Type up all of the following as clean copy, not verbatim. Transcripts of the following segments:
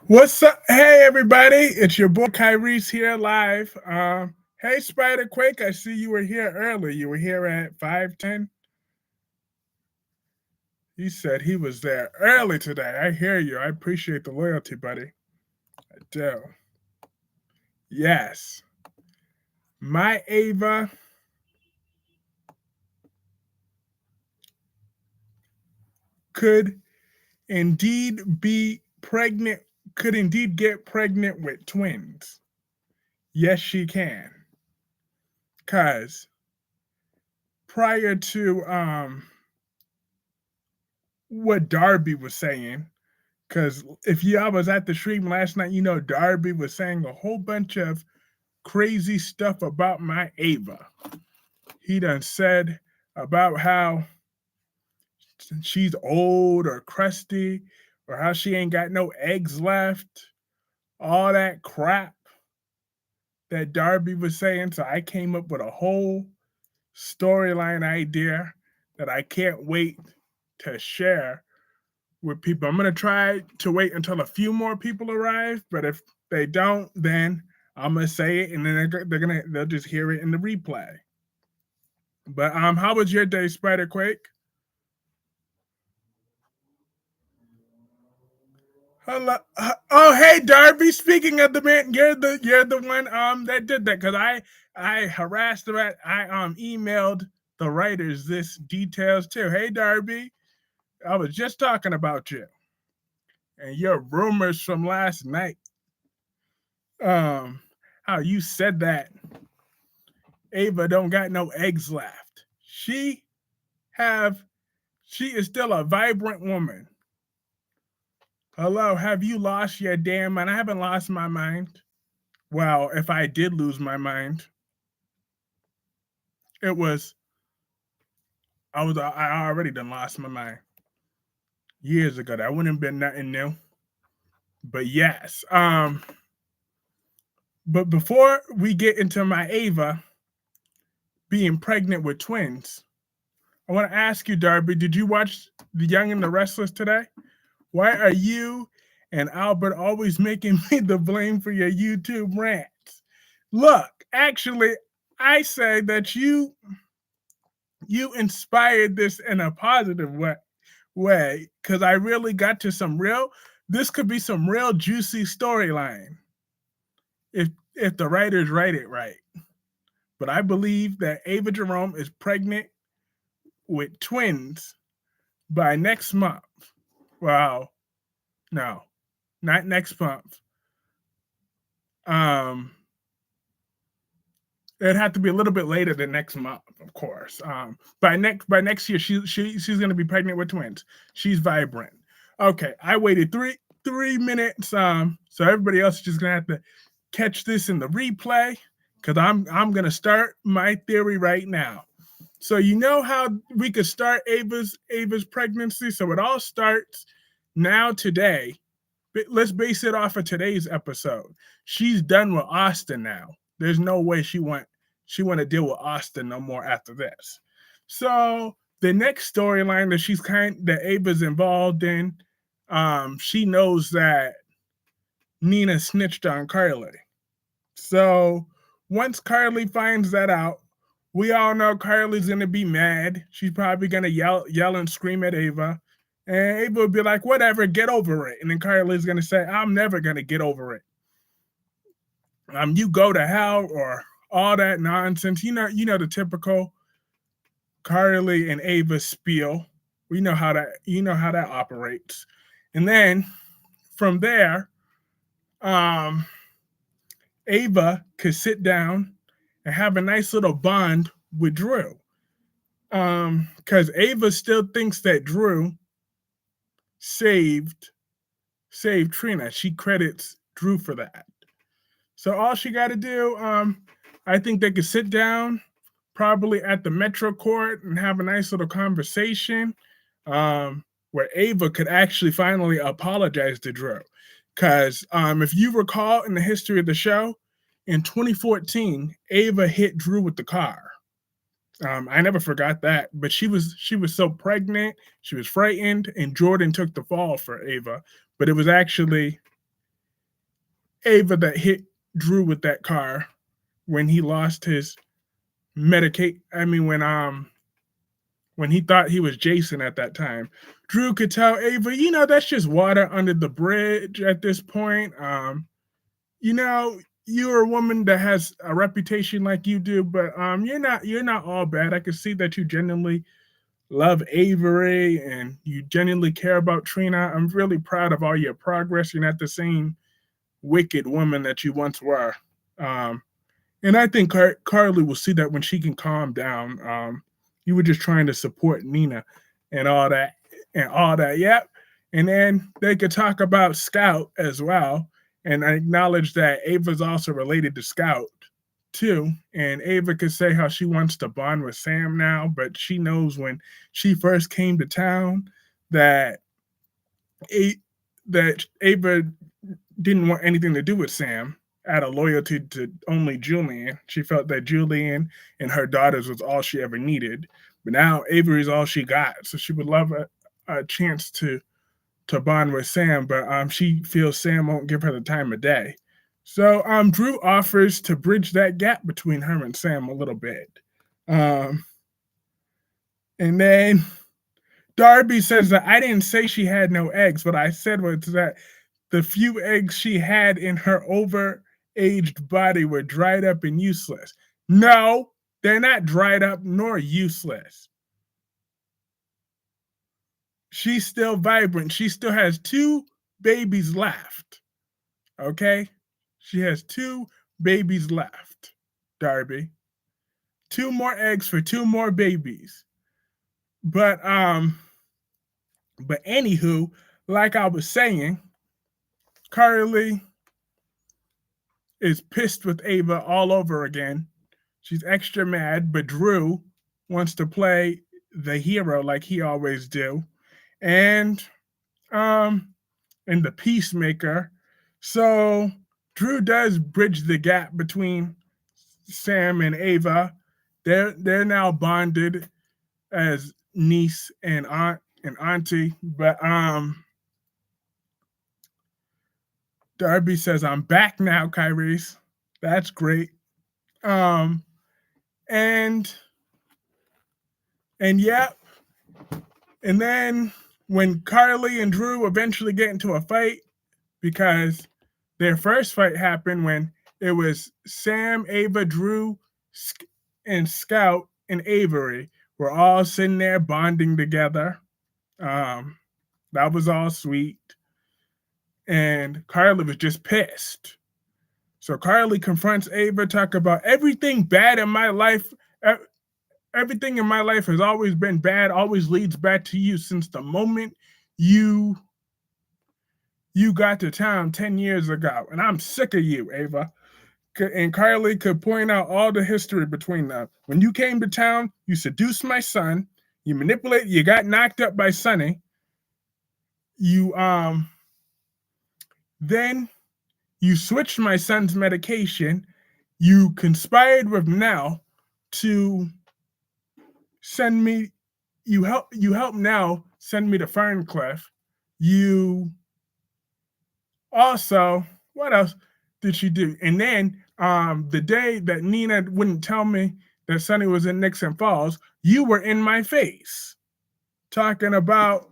What's up? Hey, everybody. It's your boy Kyreese here live. Hey, Spider Quake. I see you were here early. You were here at 5:10. He said he was there early today. I hear you. I appreciate the loyalty, buddy. I do. Yes. My Ava could indeed be pregnant, could indeed get pregnant with twins. Yes, she can. Because prior to what Darby was saying, because if y'all was at the stream last night, Darby was saying a whole bunch of crazy stuff about my Ava. He done said about how she's old or crusty or how she ain't got no eggs left. All that crap that Darby was saying. So I came up with a whole storyline idea that I can't wait to share with people. I'm gonna try to wait until a few more people arrive, but if they don't, then I'm gonna say it, and then they'll just hear it in the replay. But how was your day, Spider Quake? Hello. Oh, hey, Darby. Speaking of the man, you're the one that did that because I harassed them. I emailed the writers this details too. Hey, Darby. I was just talking about you and your rumors from last night. Um, how you said that Ava don't got no eggs left. Have she is still a vibrant woman. Hello, have you lost your damn mind? I haven't lost my mind. Well, if I did lose my mind, it was I already done lost my mind years ago. That wouldn't have been nothing new. But yes. But before we get into my Ava being pregnant with twins, I want to ask you, Darby, did you watch The Young and the Restless today? Why are you and Albert always making me the blame for your YouTube rants? Look, actually, I say that you inspired this in a positive way because I really got to some real. This could be some real juicy storyline if the writers write it right. But I believe that Ava Jerome is pregnant with twins by next month. Wow, no, not next month. Um, it'd have to be a little bit later than next month, of course. By next year, she's gonna be pregnant with twins. She's vibrant. Okay, I waited three minutes. So everybody else is just gonna have to catch this in the replay because I'm gonna start my theory right now. So you know how we could start Ava's pregnancy. So it all starts now today. Let's base it off of today's episode. She's done with Austin now. There's no way she want to deal with Austin no more after this. So the next storyline that Ava's involved in, she knows that Nina snitched on Carly. So once Carly finds that out, we all know Carly's gonna be mad. She's probably gonna yell and scream at Ava. And Ava would be like, whatever, get over it. And then Carly's gonna say, I'm never gonna get over it. You go to hell or all that nonsense. You know the typical Carly and Ava spiel. We know how that operates. And then from there, um, Ava could sit down and have a nice little bond with Drew. Because Ava still thinks that Drew saved Trina. She credits Drew for that. So all she got to do, I think they could sit down, probably at the Metro Court, and have a nice little conversation, where Ava could actually finally apologize to Drew. Because if you recall in the history of the show, in 2014, Ava hit Drew with the car. I never forgot that, but she was so pregnant, she was frightened, and Jordan took the fall for Ava. But it was actually Ava that hit Drew with that car when he lost his medicate. I mean, when he thought he was Jason at that time. Drew could tell Ava, that's just water under the bridge at this point. You know, you're a woman that has a reputation like you do, but you're not all bad. I can see that you genuinely love Avery and you genuinely care about Trina. I'm really proud of all your progress. You're not the same wicked woman that you once were. Um, and I think Carly will see that when she can calm down. You were just trying to support Nina and all that and all that. Yep. And then they could talk about Scout as well. And I acknowledge that Ava's also related to Scout too. And Ava could say how she wants to bond with Sam now, but she knows when she first came to town that that Ava didn't want anything to do with Sam out of loyalty to only Julian. She felt that Julian and her daughters was all she ever needed. But now Avery's all she got. So she would love a chance to bond with Sam, but she feels Sam won't give her the time of day. So Drew offers to bridge that gap between her and Sam a little bit. And then Darby says that I didn't say she had no eggs. What I said was that the few eggs she had in her overaged body were dried up and useless. No, they're not dried up nor useless. She's still vibrant. She still has 2 babies left. Okay? She has 2 babies left, Darby. 2 more eggs for 2 more babies. But anywho, like I was saying, Carly is pissed with Ava all over again. She's extra mad, but Drew wants to play the hero like he always do. And the peacemaker. So Drew does bridge the gap between Sam and Ava. They're now bonded as niece and aunt and auntie. But Darby says, I'm back now, Kyreese. That's great. And yeah. And then when Carly and Drew eventually get into a fight, because their first fight happened when it was Sam, Ava, Drew, and Scout and Avery were all sitting there bonding together. That was all sweet. And Carly was just pissed. So Carly confronts Ava, talk about everything bad in my life. Everything in my life has always been bad, always leads back to you since the moment you got to town 10 years ago. And I'm sick of you, Ava. And Carly could point out all the history between them. When you came to town, you seduced my son. You manipulated, you got knocked up by Sonny. You, then you switched my son's medication. You conspired with Nell to send me, you help Nell send me to Ferncliff. You also, what else did she do? And then the day that Nina wouldn't tell me that Sonny was in Nixon Falls, you were in my face talking about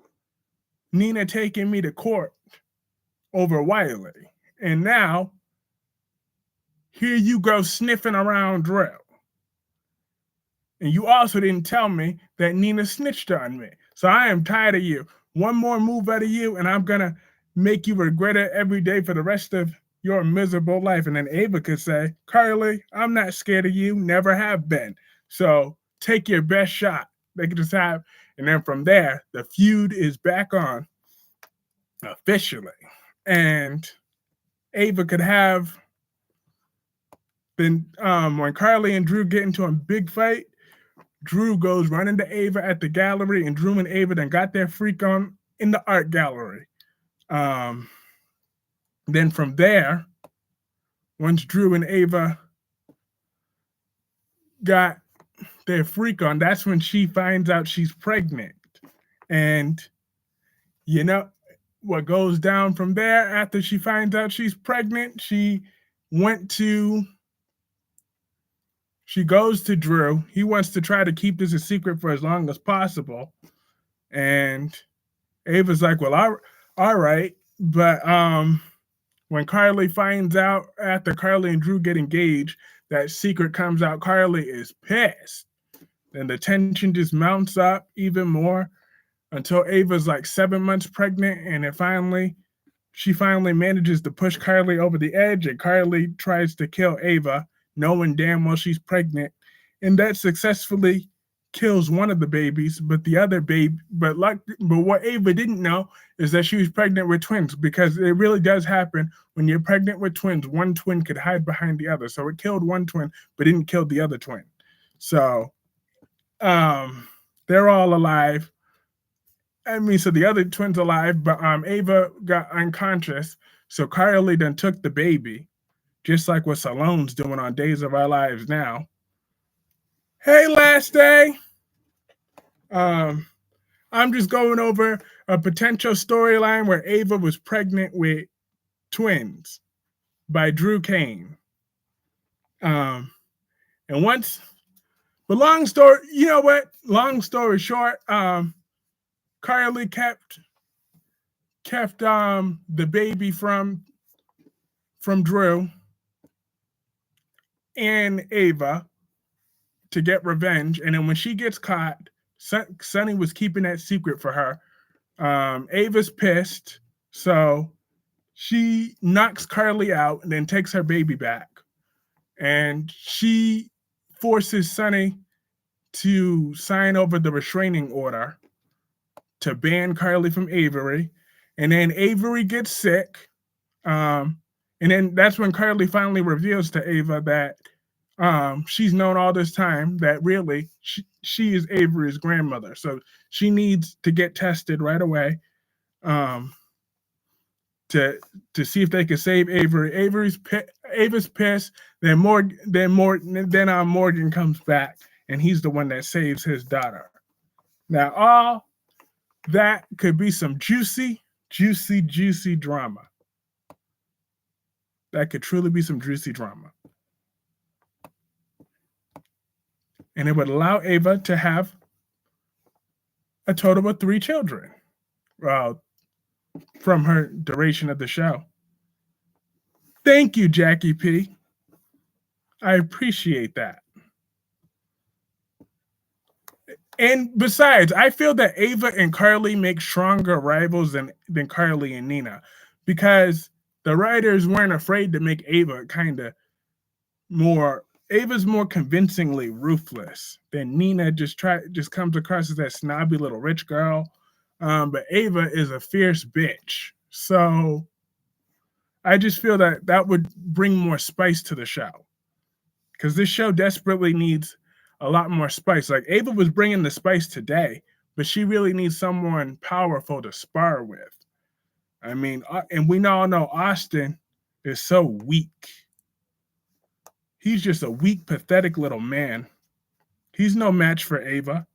Nina taking me to court over Wiley. And now, here you go sniffing around Drew. And you also didn't tell me that Nina snitched on me. So I am tired of you. One more move out of you, and I'm going to make you regret it every day for the rest of your miserable life. And then Ava could say, Carly, I'm not scared of you, never have been. So take your best shot. They could just have, and then from there, the feud is back on officially. And Ava could have been, when Carly and Drew get into a big fight, Drew goes running to Ava at the gallery, and Drew and Ava then got their freak on in the art gallery. Then from there, once Drew and Ava got their freak on, that's when she finds out she's pregnant. And, what goes down from there after she finds out she's pregnant, she goes to Drew. He wants to try to keep this a secret for as long as possible. And Ava's like, well, all right. But when Carly finds out after Carly and Drew get engaged, that secret comes out, Carly is pissed. And the tension just mounts up even more until Ava's like 7 months pregnant. And she finally manages to push Carly over the edge. And Carly tries to kill Ava, knowing damn well she's pregnant. And that successfully kills one of the babies, but the other baby, but what Ava didn't know is that she was pregnant with twins, because it really does happen when you're pregnant with twins. One twin could hide behind the other, so it killed one twin, but didn't kill the other twin. So, they're all alive. I mean, so the other twin's alive, but Ava got unconscious. So Carly then took the baby, just like what Salone's doing on Days of Our Lives now. Hey, last day. I'm just going over a potential storyline where Ava was pregnant with twins by Drew Kane. But long story, you know what? Long story short, Carly kept the baby from Drew and Ava to get revenge. And then when she gets caught, Sonny was keeping that secret for her. Ava's pissed, so she knocks Carly out and then takes her baby back. And she forces Sonny to sign over the restraining order to ban Carly from Avery. And then Avery gets sick. And then that's when Carly finally reveals to Ava that she's known all this time that really she is Avery's grandmother. So she needs to get tested right away to see if they can save Avery. Ava's pissed. Then Morgan comes back, and he's the one that saves his daughter. Now, all that could be some juicy drama. That could truly be some juicy drama. And it would allow Ava to have a total of 3 children from her duration of the show. Thank you, Jackie P. I appreciate that. And besides, I feel that Ava and Carly make stronger rivals than Carly and Nina, because the writers weren't afraid to make Ava Ava's more convincingly ruthless than Nina. Just comes across as that snobby little rich girl. But Ava is a fierce bitch. So I just feel that would bring more spice to the show, because this show desperately needs a lot more spice. Like, Ava was bringing the spice today, but she really needs someone powerful to spar with. I mean, and we all know Austin is so weak. He's just a weak, pathetic little man. He's no match for Ava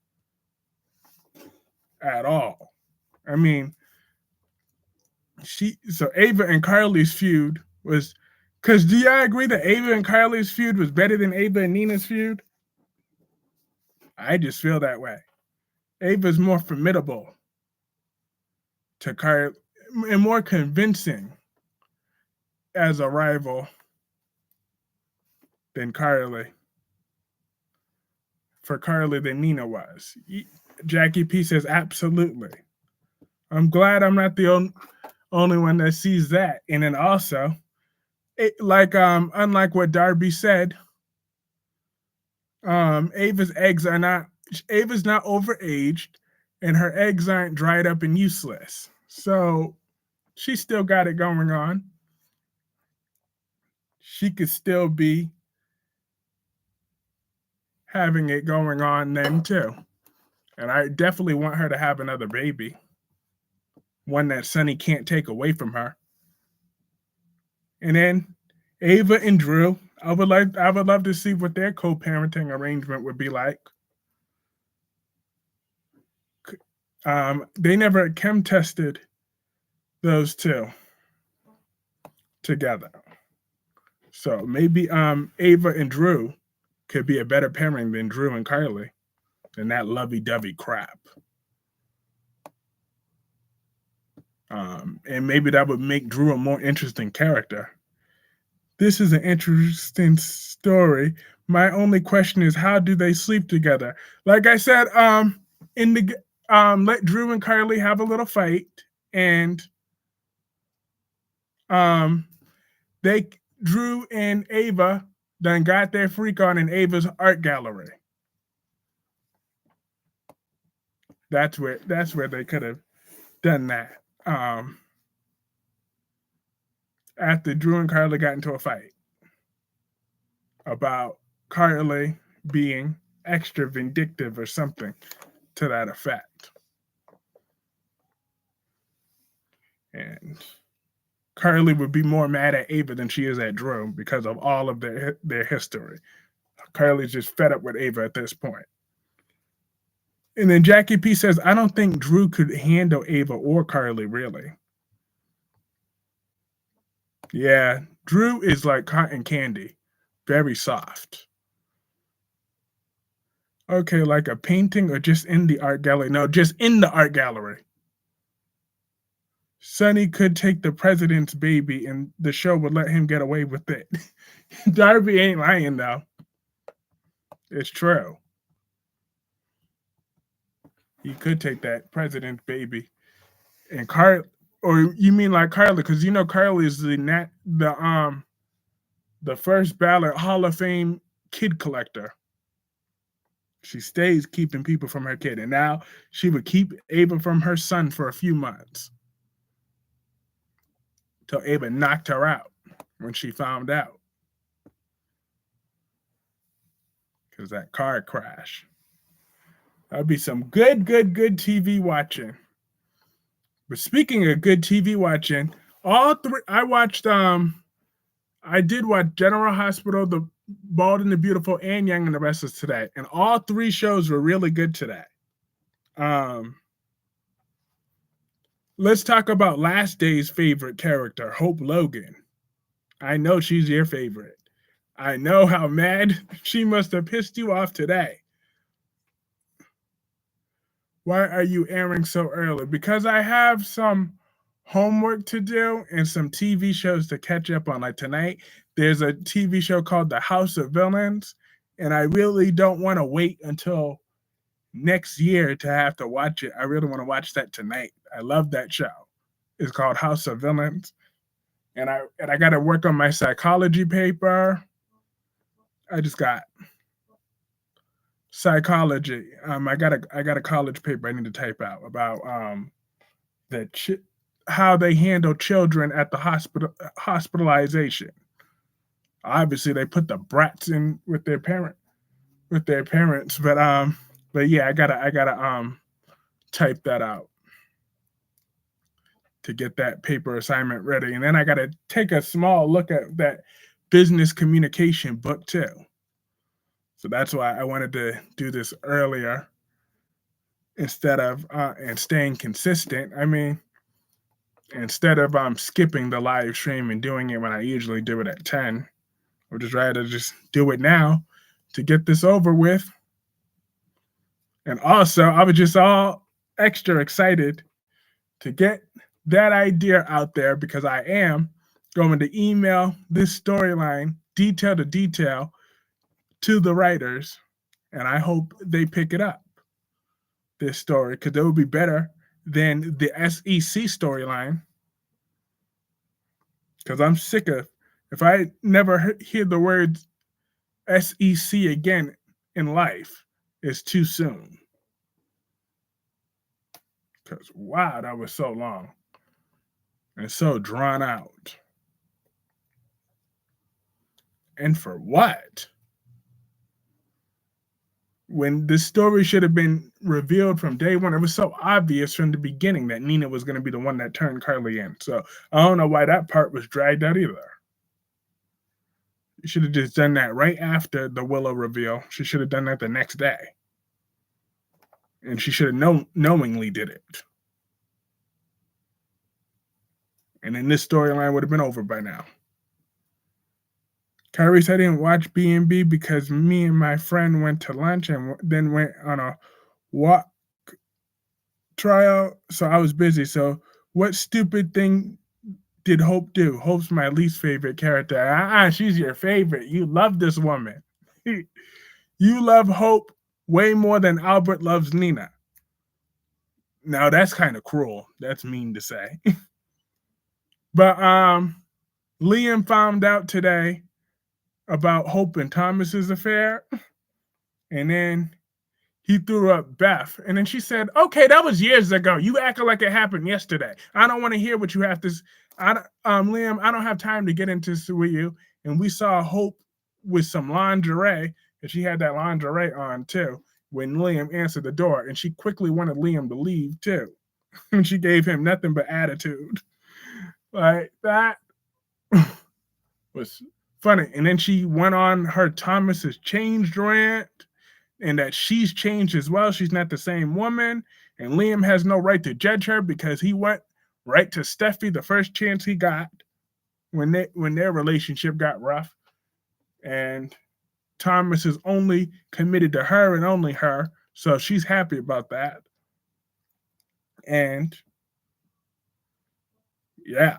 at all. I mean, Ava and Carly's feud was, because do y'all agree that Ava and Carly's feud was better than Ava and Nina's feud? I just feel that way. Ava's more formidable to Carly and more convincing as a rival than Carly. For Carly than Nina was. Jackie P says, absolutely. I'm glad I'm not the only one that sees that. And then also, unlike what Darby said, Ava's not overaged, and her eggs aren't dried up and useless. So she still got it going on. She could still be having it going on then too. And I definitely want her to have another baby. One that Sonny can't take away from her. And then Ava and Drew, I would love to see what their co-parenting arrangement would be like. They never chem tested those two together. So maybe Ava and Drew could be a better pairing than Drew and Kylie than that lovey-dovey crap. And maybe that would make Drew a more interesting character. This is an interesting story. My only question is, how do they sleep together? Like I said, in the let Drew and Kylie have a little fight, and they Drew and Ava done got their freak on in Ava's art gallery. That's where they could have done that. After Drew and Kylie got into a fight about Kylie being extra vindictive or something to that effect. And Kylie would be more mad at Ava than she is at Drew because of all of their history. Kylie's just fed up with Ava at this point. And then Jackie P says, I don't think Drew could handle Ava or Kylie, really. Yeah, Drew is like cotton candy, very soft. Okay, like a painting or just in the art gallery? No, just in the art gallery. Sonny could take the president's baby and the show would let him get away with it. Darby ain't lying, though. It's true. He could take that president's baby. And or you mean like Kylie? Because you know Kylie is the first ballot Hall of Fame kid collector. She stays keeping people from her kid, and now she would keep Ava from her son for a few months till Ava knocked her out when she found out. Because that car crash. That'd be some good TV watching. But speaking of good TV watching, I did watch General Hospital, The Bald and the Beautiful, and Young and the Restless today. And all three shows were really good today. Let's talk about last day's favorite character, Hope Logan. I know she's your favorite. I know how mad she must have pissed you off today. Why are you airing so early? Because I have some homework to do and some TV shows to catch up on. Like tonight, there's a TV show called The House of Villains, and I really don't want to wait until next year to have to watch it. I really want to watch that tonight. I love that show. It's called House of Villains, and I got to work on my psychology paper. I just got psychology. I got a college paper I need to type out about how they handle children at the hospitalization. Obviously, they put the brats in with their parents, but yeah, I gotta type that out to get that paper assignment ready, and then I gotta take a small look at that business communication book too. So that's why I wanted to do this earlier instead of and staying consistent. I mean, instead of skipping the live stream and doing it when I usually do it at 10, I would just rather just do it now to get this over with. And also, I was just all extra excited to get that idea out there because I am going to email this storyline detail to detail to the writers, and I hope they pick it up, this story, because it would be better than the SEC storyline. Because I'm sick of, if I never hear the words SEC again in life, it's too soon. Because, wow, that was so long and so drawn out. And for what? When this story should have been revealed from day one, it was so obvious from the beginning that Nina was going to be the one that turned Kylie in. So I don't know why that part was dragged out either. You should have just done that right after the Willow reveal. She should have done that the next day. And she should have knowingly did it. And then this storyline would have been over by now. Kyreese, I didn't watch B&B because me and my friend went to lunch and then went on a walk trial, so I was busy. So what stupid thing did Hope do? Hope's my least favorite character. She's your favorite. You love this woman. You love Hope way more than Albert loves Nina. Now that's kind of cruel. That's mean to say. But Liam found out today about Hope and Thomas's affair, and then he threw up Beth, and then she said, "Okay, that was years ago. You acting like it happened yesterday. I don't want to hear what you have to. Liam, I don't have time to get into this with you." And we saw Hope with some lingerie, and she had that lingerie on too when Liam answered the door, and she quickly wanted Liam to leave too, and she gave him nothing but attitude. Like that was funny. And then she went on her Thomas has changed rant, and that she's changed as well. She's not the same woman, and Liam has no right to judge her because he went right to Steffi the first chance he got when their relationship got rough, and Thomas is only committed to her and only her, so she's happy about that. And yeah,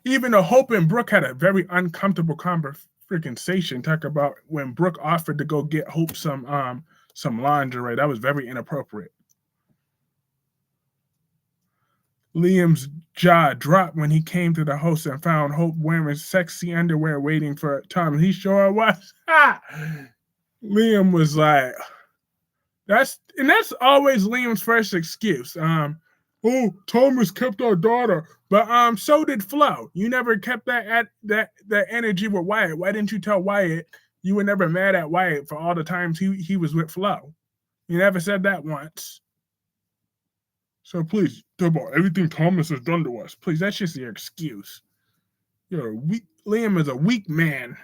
even though Hope and Brooke had a very uncomfortable conversation, talk about when Brooke offered to go get Hope some lingerie. That was very inappropriate. Liam's jaw dropped when he came to the house and found Hope wearing sexy underwear waiting for Tom. He sure was. Liam was like, that's always Liam's first excuse. Oh, Thomas kept our daughter, but so did Flo. You never kept that energy with Wyatt. Why didn't you tell Wyatt you were never mad at Wyatt for all the times he was with Flo? You never said that once. So please, talk about everything Thomas has done to us. Please, that's just your excuse. Liam is a weak man.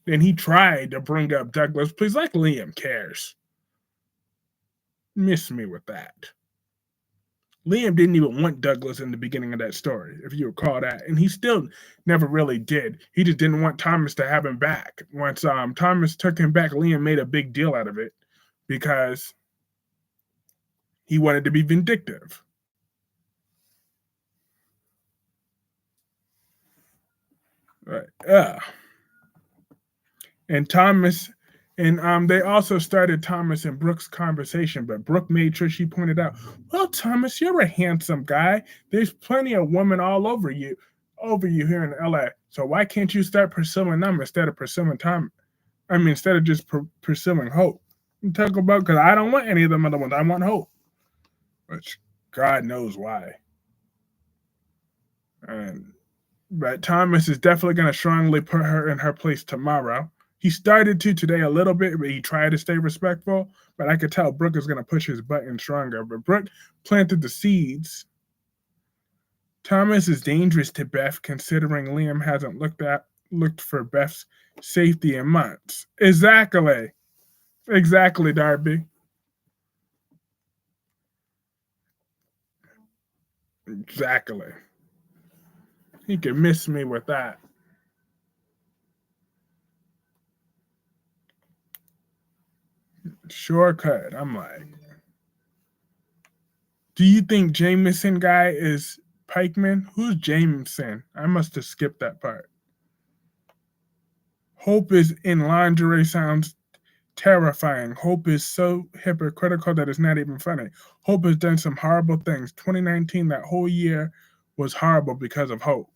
Then he tried to bring up Douglas. Please, like Liam cares. Miss me with that. Liam didn't even want Douglas in the beginning of that story, if you recall that. And he still never really did. He just didn't want Thomas to have him back. Once Thomas took him back, Liam made a big deal out of it because he wanted to be vindictive. Right. And Thomas, and they also started Thomas and Brooke's conversation, but Brooke made sure she pointed out, well, Thomas, you're a handsome guy. There's plenty of women all over you here in LA. So why can't you start pursuing them instead of pursuing Thomas? I mean, instead of just pursuing Hope. Talk about, because I don't want any of them other ones. I want Hope. Which God knows why. But Thomas is definitely going to strongly put her in her place tomorrow. He started to today a little bit, but he tried to stay respectful. But I could tell Brooke is going to push his button stronger. But Brooke planted the seeds. Thomas is dangerous to Beth, considering Liam hasn't looked for Beth's safety in months. Exactly, Darby. Exactly. He could miss me with that. Sure could. I'm like, do you think Jameson guy is Pikeman? Who's Jameson? I must have skipped that part. Hope is in lingerie sounds terrifying. Hope is so hypocritical that it's not even funny. Hope has done some horrible things. 2019, that whole year was horrible because of Hope.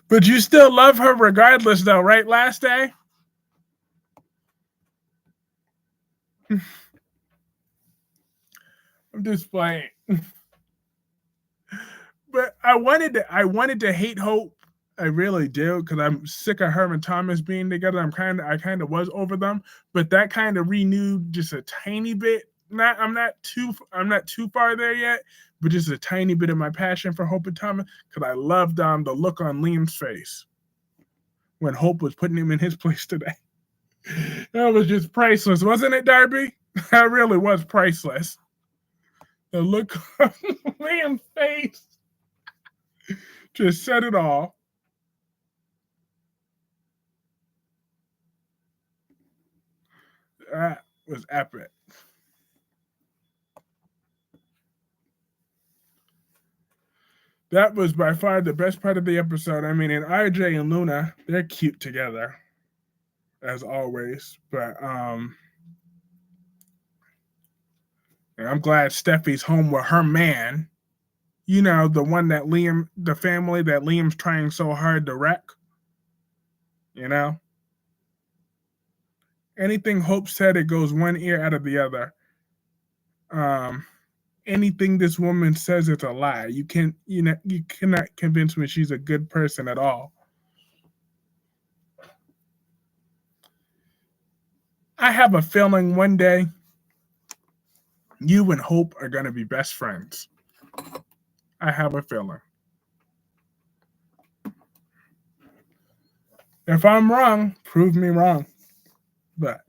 But you still love her regardless, though, right, Last Day? I'm just playing. But I wanted to hate Hope. I really do, because I'm sick of her and Thomas being together. I kind of was over them, but that kind of renewed just a tiny bit. I'm not too far there yet, but just a tiny bit of my passion for Hope and Thomas, because I loved the look on Liam's face when Hope was putting him in his place today. That was just priceless, wasn't it, Darby? That really was priceless. The look on Liam's face just said it all. That was epic. That was by far the best part of the episode. I mean, and RJ and Luna, they're cute together, as always. But and I'm glad Steffi's home with her man. You know, the one that Liam, the family that Liam's trying so hard to wreck. You know? Anything Hope said, it goes one ear out of the other. Anything this woman says, it's a lie. You cannot convince me she's a good person at all. I have a feeling one day you and Hope are going to be best friends. I have a feeling. If I'm wrong, prove me wrong. But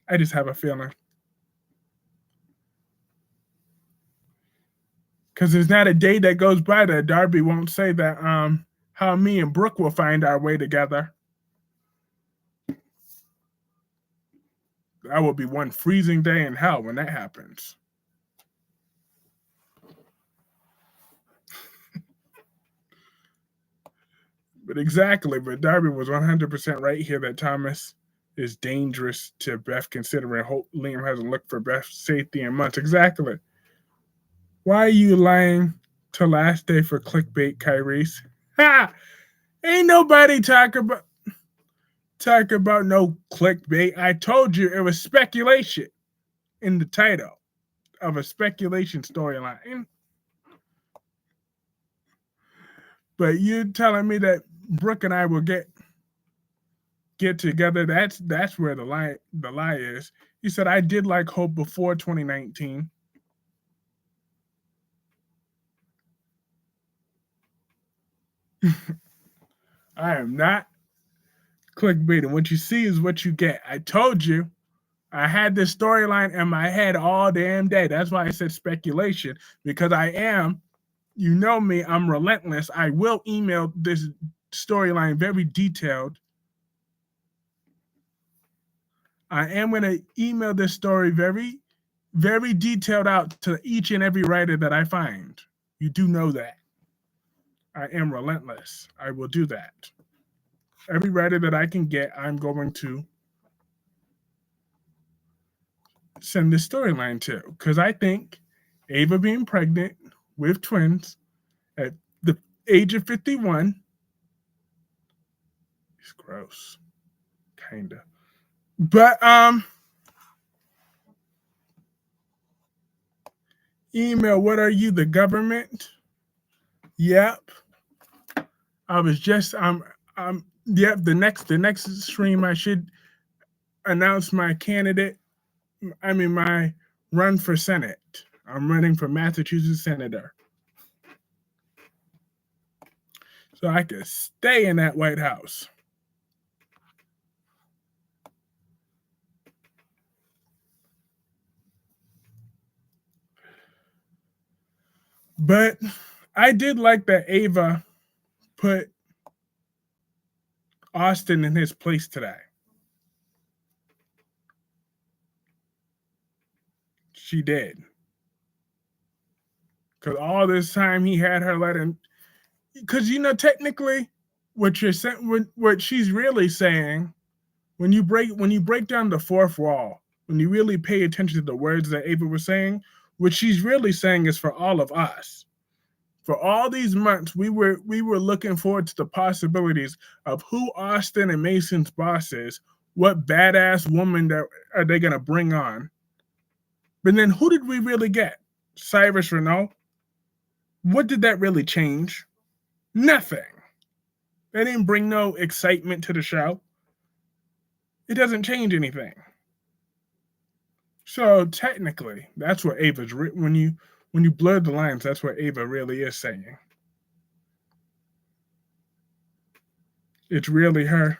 I just have a feeling. Because there's not a day that goes by that Darby won't say that how me and Brooke will find our way together. That will be one freezing day in hell when that happens. But Darby was 100% right here that Thomas is dangerous to Beth, considering Liam hasn't looked for Beth's safety in months. Exactly. Why are you lying to last day for clickbait, Kyreese? Ha! Ain't nobody talk about no clickbait. I told you it was speculation in the title of a speculation storyline. But you telling me that Brooke and I will get together? That's where the lie is. You said I did like Hope before 2019. I am not clickbaiting. What you see is what you get. I told you. I had this storyline in my head all damn day. That's why I said speculation, because I am, you know me, I'm relentless. I will email this storyline very detailed. I am going to email this story very, very detailed out to each and every writer that I find. You do know that. I am relentless. I will do that. Every writer that I can get, I'm going to send this storyline to, because I think Ava being pregnant with twins at the age of 51 is gross, kinda. But email, what are you, the government? Yep. I was just yep, the next stream I should announce my candidate. I mean my run for Senate. I'm running for Massachusetts Senator. So I could stay in that White House. But I did like that Ava put Austin in his place today. She did. Because all this time he had her let him. Because technically, what she's really saying, when you break down the fourth wall, when you really pay attention to the words that Ava was saying, what she's really saying is for all of us. For all these months, we were looking forward to the possibilities of who Austin and Mason's boss is, what badass woman that are they gonna bring on. But then who did we really get? Cyrus Renault? What did that really change? Nothing. They didn't bring no excitement to the show. It doesn't change anything. So technically, that's what Ava's when you blur the lines, that's what Ava really is saying. It's really her.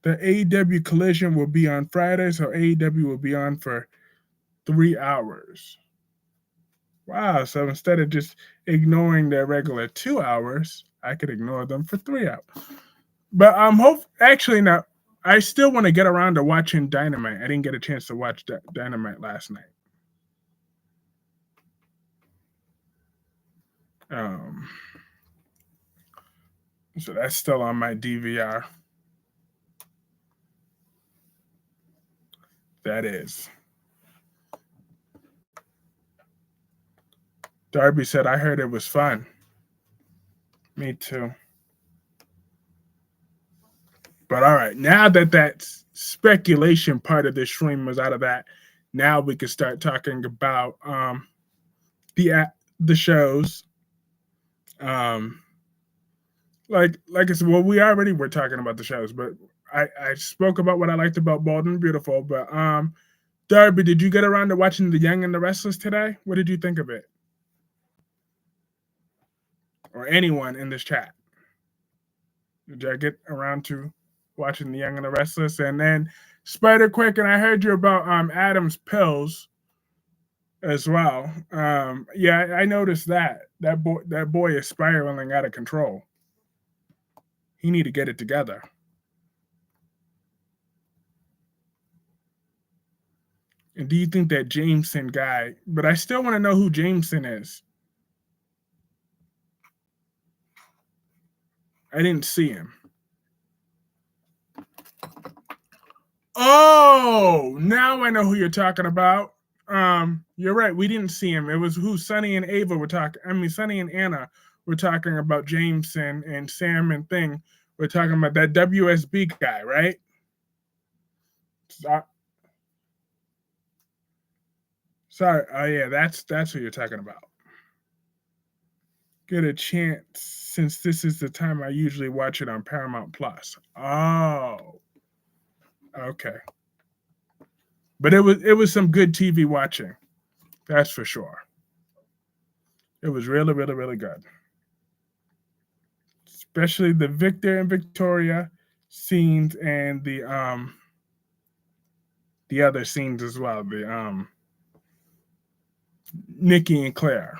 The AEW Collision will be on Friday, so AEW will be on for 3 hours. Wow, so instead of just ignoring their regular 2 hours, I could ignore them for 3 hours. But actually now I still want to get around to watching Dynamite. I didn't get a chance to watch Dynamite last night. So that's still on my DVR. That is. Darby said, I heard it was fun. Me too. But all right, now that speculation part of the stream was out of that, now we can start talking about the shows. Like I said, well, we already were talking about the shows, but I spoke about what I liked about Bold and Beautiful. But Darby, did you get around to watching The Young and the Restless today? What did you think of it? Or anyone in this chat? Did I get around to watching The Young and the Restless? And then Spider Quick, and I heard you about Adam's pills as well. Yeah, I noticed that boy is spiraling out of control. He need to get it together. And do you think that Jameson guy? But I still want to know who Jameson is. I didn't see him. Oh, now I know who you're talking about. You're right. We didn't see him. It was who Sonny and Ava were talking. I mean, Sonny and Anna were talking about Jameson, and Sam and Thing were talking about that WSB guy, right? Sorry. Oh yeah, that's who you're talking about. Get a chance since this is the time I usually watch it on Paramount Plus. Oh, okay. But it was some good TV watching. That's for sure. It was really, really, really good. Especially the Victor and Victoria scenes and the other scenes as well. The Nikki and Claire.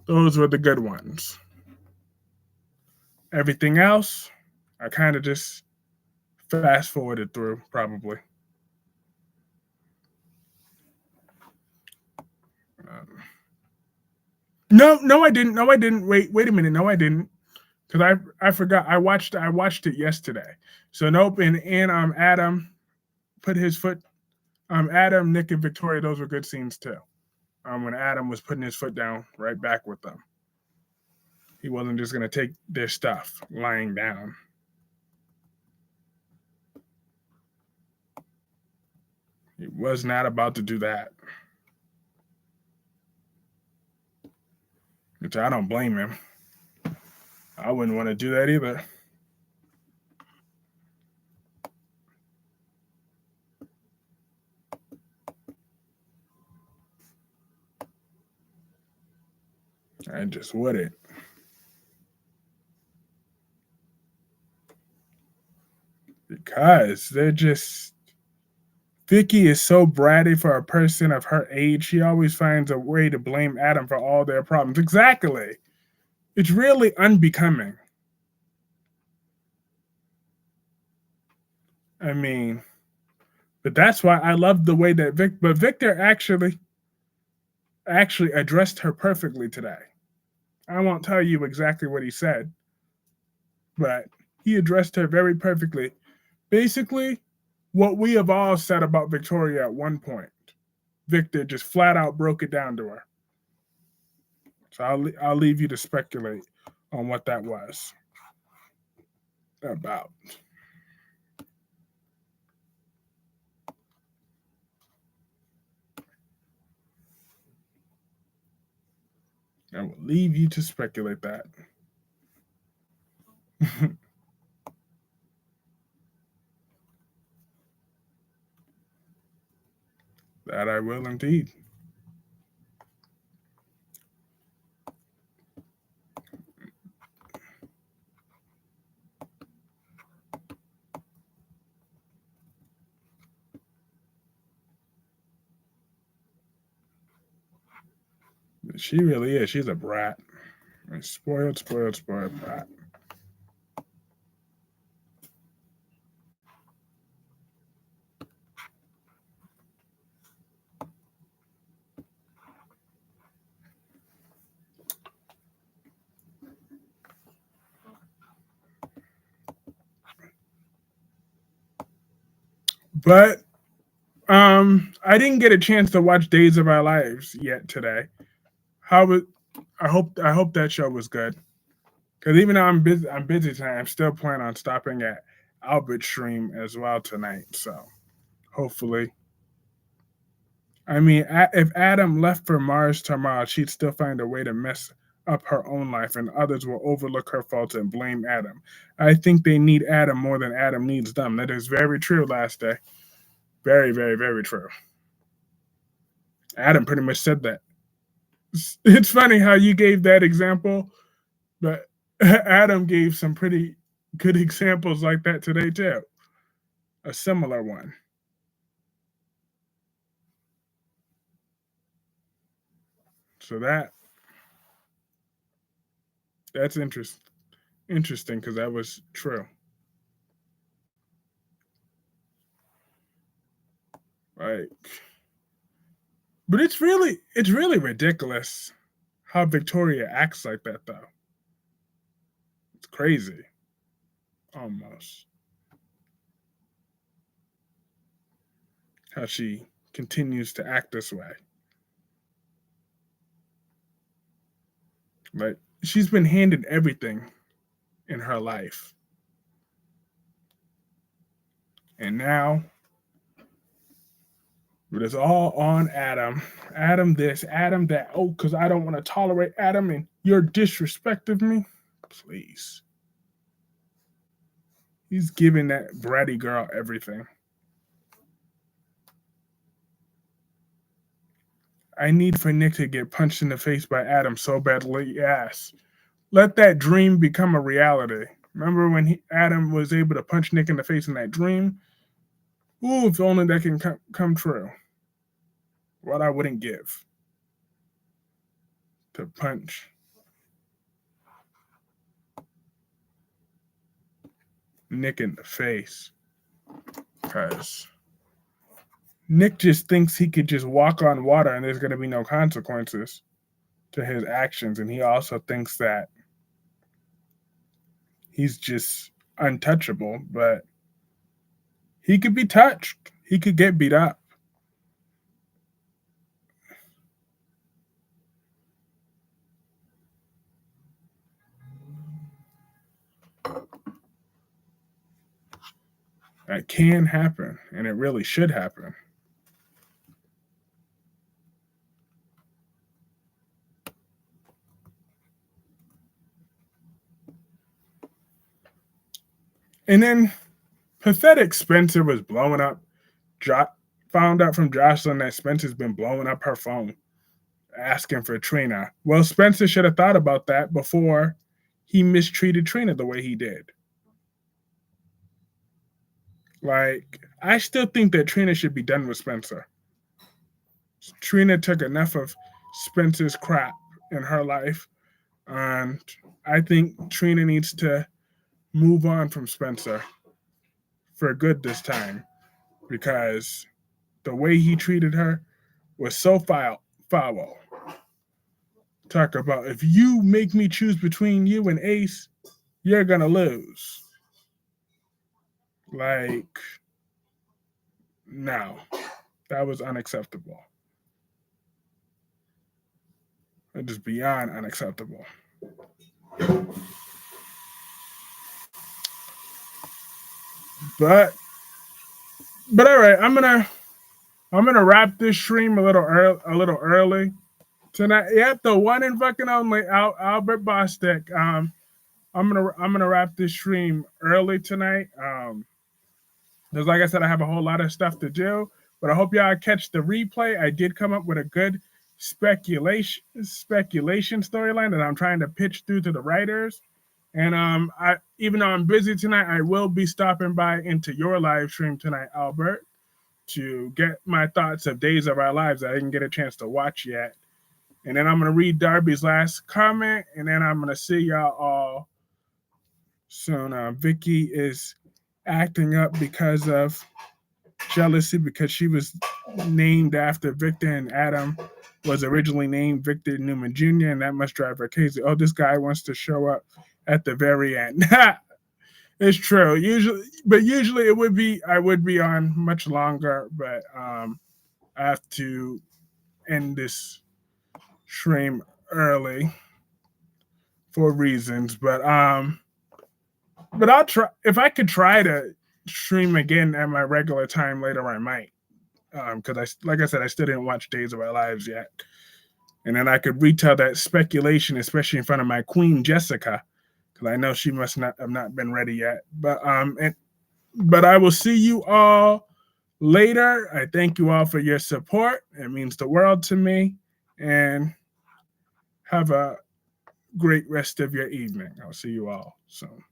Those were the good ones. Everything else, I kind of just fast forwarded through, probably. No, I didn't. No, I didn't. Wait a minute. No, I didn't. Because I forgot. I watched it yesterday. So nope. And Adam put his foot. Adam, Nick, and Victoria. Those were good scenes too. When Adam was putting his foot down, right back with them. He wasn't just gonna take their stuff lying down. He was not about to do that. Which I don't blame him. I wouldn't want to do that either. I just wouldn't. Because they're just. Vicky is so bratty for a person of her age. She always finds a way to blame Adam for all their problems. Exactly. It's really unbecoming. I mean, but that's why I love the way that Victor actually addressed her perfectly today. I won't tell you exactly what he said, but he addressed her very perfectly. Basically, what we have all said about Victoria at one point, Victor just flat out broke it down to her. So I'll leave you to speculate on what that was about. I will leave you to speculate that. That I will indeed. She really is. She's a brat. A spoiled brat. But I didn't get a chance to watch Days of Our Lives yet today. How was I hope that show was good. Because even though I'm busy tonight, I'm still planning on stopping at Albert's stream as well tonight. So hopefully, I mean, if Adam left for Mars tomorrow, she'd still find a way to mess up her own life, and others will overlook her faults and blame Adam. I think they need Adam more than Adam needs them. That is very true. Last day, very, very, very true. Adam pretty much said that. It's funny how you gave that example, but Adam gave some pretty good examples like that today too. A similar one. So that's interesting because that was true. Like, but it's really ridiculous how Victoria acts like that though. It's crazy. Almost. How she continues to act this way. Like she's been handed everything in her life. And now it is all on Adam. Adam this, Adam that. Oh, because I don't want to tolerate Adam and you're disrespecting me. Please. He's giving that bratty girl everything. I need for Nick to get punched in the face by Adam so badly. Yes. Let that dream become a reality. Remember when Adam was able to punch Nick in the face in that dream? Ooh, if only that can come true. What I wouldn't give to punch Nick in the face. Because Nick just thinks he could just walk on water and there's going to be no consequences to his actions. And he also thinks that he's just untouchable, but he could be touched. He could get beat up. That can happen, and it really should happen. And then pathetic Spencer was blowing up. Found out from Jocelyn that Spencer's been blowing up her phone, asking for Trina. Well, Spencer should have thought about that before he mistreated Trina the way he did. Like, I still think that Trina should be done with Spencer. Trina took enough of Spencer's crap in her life, and I think Trina needs to move on from Spencer for good this time, because the way he treated her was so foul. Talk about if you make me choose between you and Ace, you're gonna lose. Like, no, that was unacceptable. It is beyond unacceptable. But all right, I'm gonna wrap this stream a little early tonight. Yeah, the one and fucking only Albert Bostic. I'm gonna wrap this stream early tonight. Because like I said, I have a whole lot of stuff to do. But I hope y'all catch the replay. I did come up with a good speculation storyline that I'm trying to pitch through to the writers. And I even though I'm busy tonight, I will be stopping by into your live stream tonight, Albert, to get my thoughts of Days of Our Lives that I didn't get a chance to watch yet. And then I'm going to read Darby's last comment, and then I'm going to see y'all all soon. Vicky is acting up because of jealousy because she was named after Victor, and Adam was originally named Victor Newman Jr., and that must drive her crazy. Oh, this guy wants to show up at the very end. It's true. Usually it would be I would be on much longer, but I have to end this stream early for reasons. But I'll try. If I could try to stream again at my regular time later, I might. Because like I said, I still didn't watch Days of Our Lives yet, and then I could retell that speculation, especially in front of my queen Jessica, because I know she must not have not been ready yet. But I will see you all later. I thank you all for your support. It means the world to me, and have a great rest of your evening. I'll see you all soon.